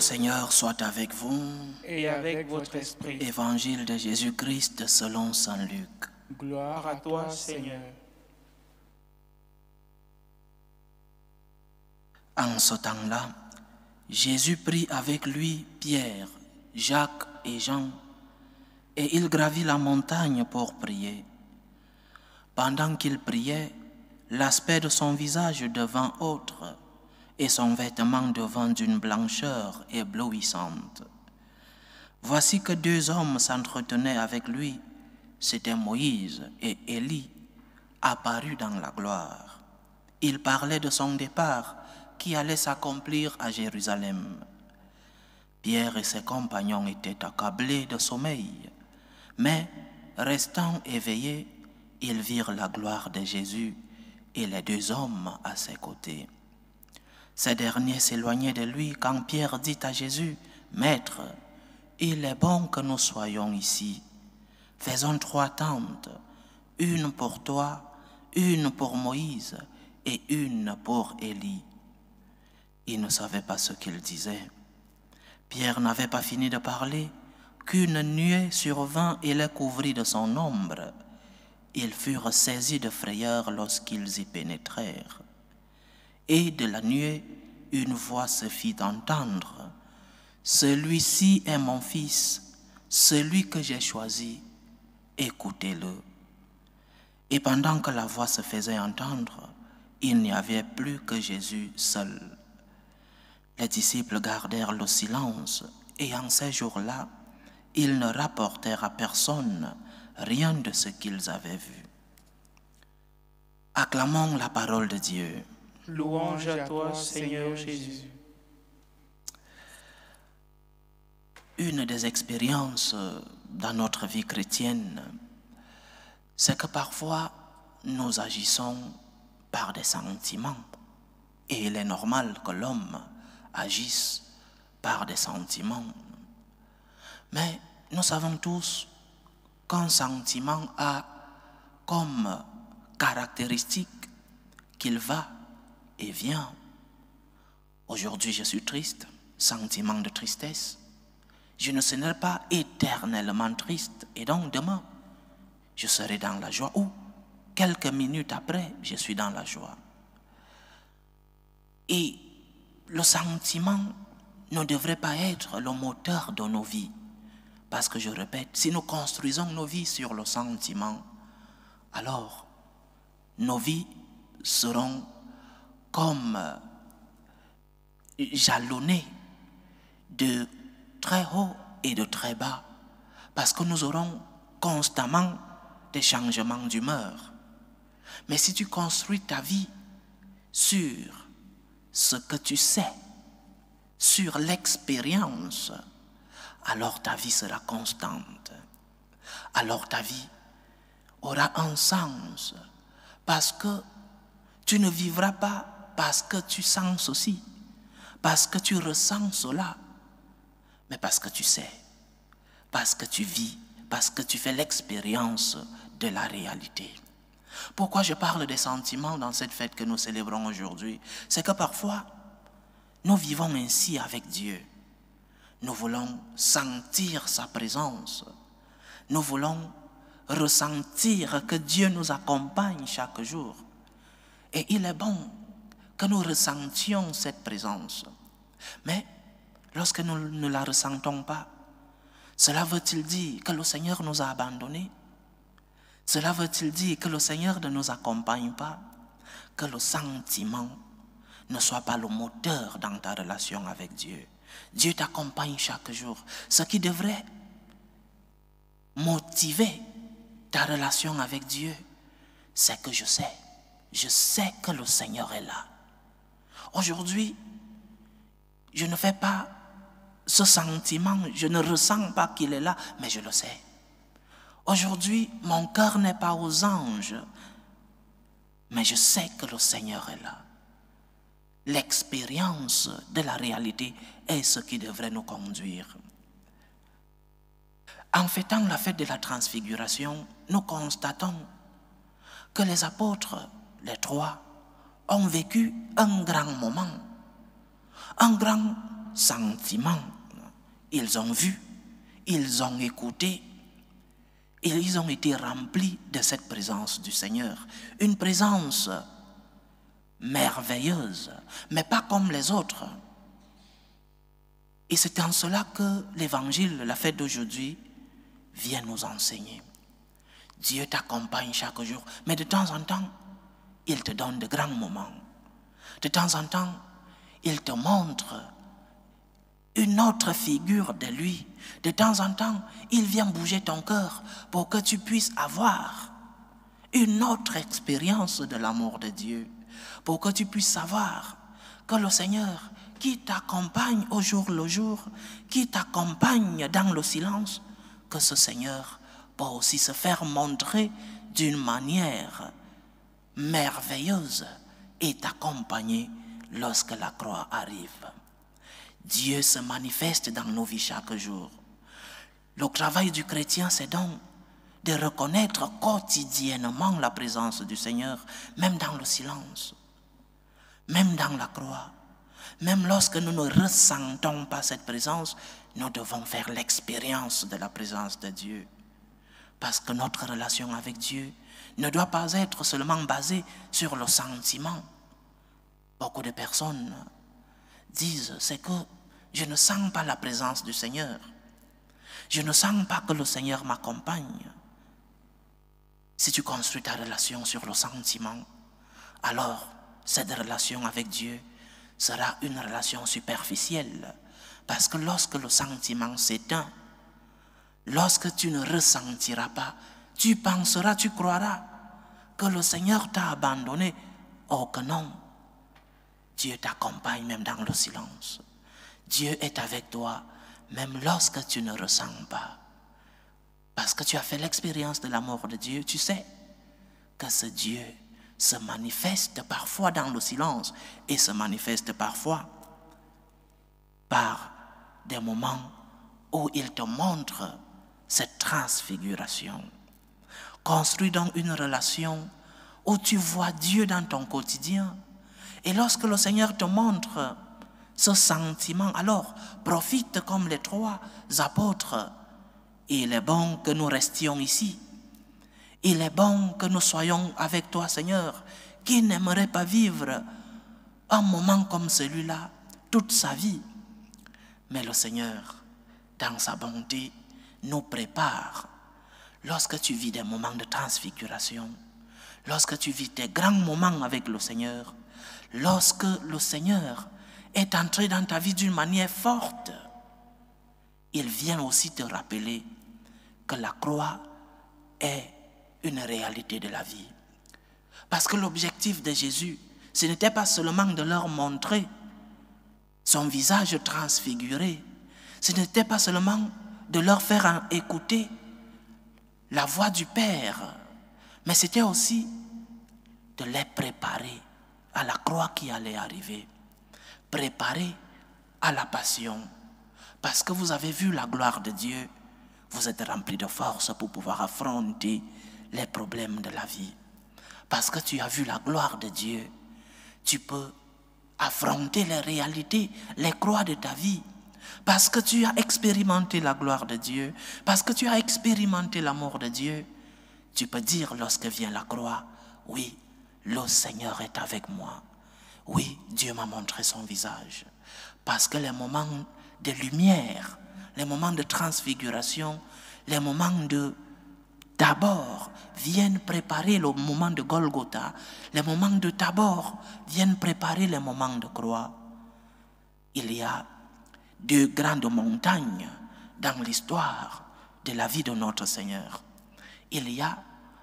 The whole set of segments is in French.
Seigneur soit avec vous. Et avec votre esprit. Évangile de Jésus-Christ selon saint Luc. Gloire à toi, Seigneur. En ce temps-là, Jésus prit avec lui Pierre, Jacques et Jean, et il gravit la montagne pour prier. Pendant qu'il priait, l'aspect de son visage devint autre, et son vêtement devint d'une blancheur éblouissante. Voici que deux hommes s'entretenaient avec lui, c'étaient Moïse et Élie, apparus dans la gloire. Ils parlaient de son départ qui allait s'accomplir à Jérusalem. Pierre et ses compagnons étaient accablés de sommeil, mais restant éveillés, ils virent la gloire de Jésus et les deux hommes à ses côtés. Ces derniers s'éloignaient de lui quand Pierre dit à Jésus, « Maître, il est bon que nous soyons ici. Faisons 3 tentes, une pour toi, une pour Moïse et une pour Élie. » Il ne savait pas ce qu'il disait. Pierre n'avait pas fini de parler qu'une nuée survint et les couvrit de son ombre. Ils furent saisis de frayeur lorsqu'ils y pénétrèrent. Et de la nuée, une voix se fit entendre. « Celui-ci est mon fils, celui que j'ai choisi, écoutez-le. » Et pendant que la voix se faisait entendre, il n'y avait plus que Jésus seul. Les disciples gardèrent le silence, et en ces jours-là, ils ne rapportèrent à personne rien de ce qu'ils avaient vu. Acclamons la parole de Dieu. Louange à toi, Seigneur Jésus. Une des expériences dans notre vie chrétienne, c'est que parfois nous agissons par des sentiments. Et il est normal que l'homme agisse par des sentiments. Mais nous savons tous qu'un sentiment a comme caractéristique qu'il va et vient. Aujourd'hui, je suis triste, sentiment de tristesse. Je ne serai pas éternellement triste et donc demain, je serai dans la joie ou quelques minutes après, je suis dans la joie. Et le sentiment ne devrait pas être le moteur de nos vies. Parce que je répète, si nous construisons nos vies sur le sentiment, alors nos vies seront comme jalonnées de très haut et de très bas. Parce que nous aurons constamment des changements d'humeur. Mais si tu construis ta vie sur ce que tu sais, sur l'expérience, alors ta vie sera constante. Alors ta vie aura un sens. Parce que tu ne vivras pas parce que tu sens ceci, parce que tu ressens cela, mais parce que tu sais, parce que tu vis, parce que tu fais l'expérience de la réalité. Pourquoi je parle des sentiments dans cette fête que nous célébrons aujourd'hui? C'est que parfois, nous vivons ainsi avec Dieu. Nous voulons sentir sa présence. Nous voulons ressentir que Dieu nous accompagne chaque jour. Et il est bon que nous ressentions cette présence. Mais lorsque nous ne la ressentons pas, cela veut-il dire que le Seigneur nous a abandonnés? Cela veut-il dire que le Seigneur ne nous accompagne pas? Que le sentiment ne soit pas le moteur dans ta relation avec Dieu. Dieu t'accompagne chaque jour. Ce qui devrait motiver ta relation avec Dieu, c'est que je sais que le Seigneur est là. Aujourd'hui, je ne fais pas ce sentiment, je ne ressens pas qu'il est là, mais je le sais. Aujourd'hui, mon cœur n'est pas aux anges, mais je sais que le Seigneur est là. L'expérience de la réalité est ce qui devrait nous conduire. En fêtant la fête de la transfiguration, nous constatons que les apôtres, les 3, ont vécu un grand moment, un grand sentiment. Ils ont vu, ils ont écouté, et ils ont été remplis de cette présence du Seigneur. Une présence merveilleuse, mais pas comme les autres. Et c'est en cela que l'évangile, la fête d'aujourd'hui, vient nous enseigner. Dieu t'accompagne chaque jour, mais de temps en temps, il te donne de grands moments. De temps en temps, il te montre une autre figure de lui. De temps en temps, il vient bouger ton cœur pour que tu puisses avoir une autre expérience de l'amour de Dieu. Pour que tu puisses savoir que le Seigneur qui t'accompagne au jour le jour, qui t'accompagne dans le silence, que ce Seigneur peut aussi se faire montrer d'une manière merveilleuse et t'accompagner lorsque la croix arrive. Dieu se manifeste dans nos vies chaque jour. Le travail du chrétien, c'est donc de reconnaître quotidiennement la présence du Seigneur, même dans le silence, même dans la croix. Même lorsque nous ne ressentons pas cette présence, nous devons faire l'expérience de la présence de Dieu. Parce que notre relation avec Dieu ne doit pas être seulement basée sur le sentiment. Beaucoup de personnes disent, c'est que je ne sens pas la présence du Seigneur. Je ne sens pas que le Seigneur m'accompagne. Si tu construis ta relation sur le sentiment, alors cette relation avec Dieu sera une relation superficielle. Parce que lorsque le sentiment s'éteint, lorsque tu ne ressentiras pas, tu penseras, tu croiras que le Seigneur t'a abandonné. Oh que non, Dieu t'accompagne même dans le silence. Dieu est avec toi même lorsque tu ne ressens pas. Parce que tu as fait l'expérience de l'amour de Dieu, tu sais que ce Dieu se manifeste parfois dans le silence et se manifeste parfois par des moments où il te montre cette transfiguration. Construis donc une relation où tu vois Dieu dans ton quotidien. Et lorsque le Seigneur te montre ce sentiment, alors profite comme les 3 apôtres. Il est bon que nous restions ici. Il est bon que nous soyons avec toi, Seigneur. Qui n'aimerait pas vivre un moment comme celui-là toute sa vie? Mais le Seigneur, dans sa bonté, nous prépare. Lorsque tu vis des moments de transfiguration, lorsque tu vis des grands moments avec le Seigneur, lorsque le Seigneur est entré dans ta vie d'une manière forte, il vient aussi te rappeler que la croix est une réalité de la vie. Parce que l'objectif de Jésus, ce n'était pas seulement de leur montrer son visage transfiguré, ce n'était pas seulement de leur faire écouter la voix du Père, mais c'était aussi de les préparer à la croix qui allait arriver, préparer à la passion. Parce que vous avez vu la gloire de Dieu, vous êtes remplis de force pour pouvoir affronter les problèmes de la vie. Parce que tu as vu la gloire de Dieu, tu peux affronter les réalités, les croix de ta vie. Parce que tu as expérimenté la gloire de Dieu, parce que tu as expérimenté l'amour de Dieu, tu peux dire lorsque vient la croix, oui, le Seigneur est avec moi. Oui, Dieu m'a montré son visage. Parce que les moments de lumière, les moments de transfiguration, les moments de Tabor viennent préparer le moment de Golgotha. Les moments de Tabor viennent préparer les moments de croix. Il y a 2 grandes montagnes dans l'histoire de la vie de notre Seigneur. Il y a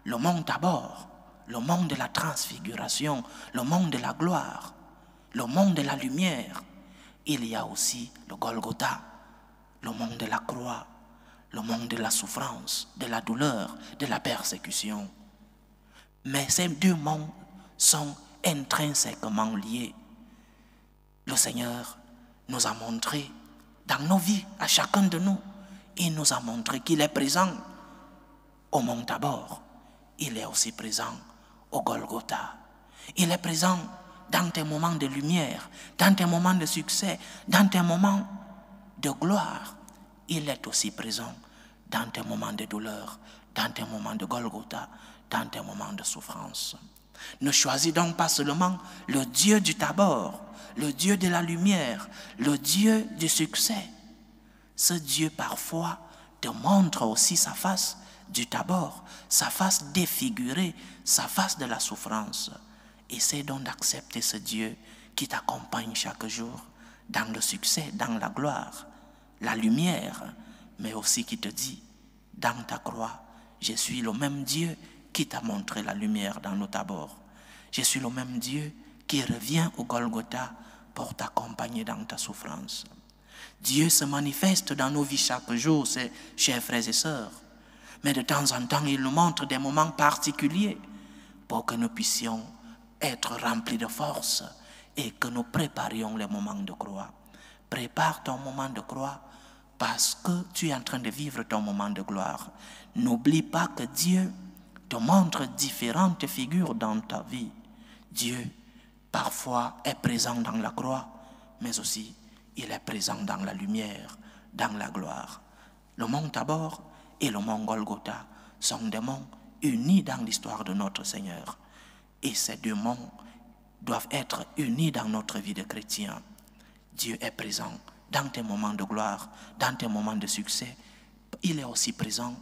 le mont Tabor, le mont de la transfiguration, le mont de la gloire, le mont de la lumière. Il y a aussi le Golgotha, le mont de la croix, le mont de la souffrance, de la douleur, de la persécution. Mais ces 2 monts sont intrinsèquement liés. Le Seigneur nous a montré dans nos vies, à chacun de nous, il nous a montré qu'il est présent au mont Tabor. Il est aussi présent au Golgotha. Il est présent dans tes moments de lumière, dans tes moments de succès, dans tes moments de gloire. Il est aussi présent dans tes moments de douleur, dans tes moments de Golgotha, dans tes moments de souffrance. Ne choisis donc pas seulement le Dieu du Tabor, le Dieu de la lumière, le Dieu du succès. Ce Dieu parfois te montre aussi sa face du Tabor, sa face défigurée, sa face de la souffrance. Essaie donc d'accepter ce Dieu qui t'accompagne chaque jour dans le succès, dans la gloire, la lumière, mais aussi qui te dit, dans ta croix, je suis le même Dieu qui t'a montré la lumière dans le Tabor. Je suis le même Dieu qui revient au Golgotha pour t'accompagner dans ta souffrance. Dieu se manifeste dans nos vies chaque jour, chers frères et sœurs. Mais de temps en temps, il nous montre des moments particuliers pour que nous puissions être remplis de force et que nous préparions les moments de croix. Prépare ton moment de croix parce que tu es en train de vivre ton moment de gloire. N'oublie pas que Dieu te montre différentes figures dans ta vie. Dieu, parfois, est présent dans la croix, mais aussi, il est présent dans la lumière, dans la gloire. Le mont Tabor et le mont Golgotha sont des monts unis dans l'histoire de notre Seigneur. Et ces deux monts doivent être unis dans notre vie de chrétien. Dieu est présent dans tes moments de gloire, dans tes moments de succès. Il est aussi présent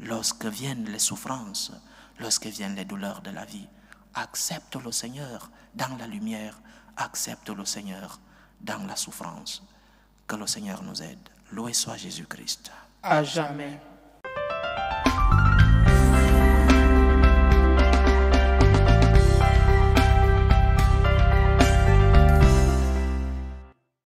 lorsque viennent les souffrances, lorsque viennent les douleurs de la vie. Accepte le Seigneur dans la lumière, accepte le Seigneur dans la souffrance. Que le Seigneur nous aide. Loué soit Jésus-Christ. À jamais.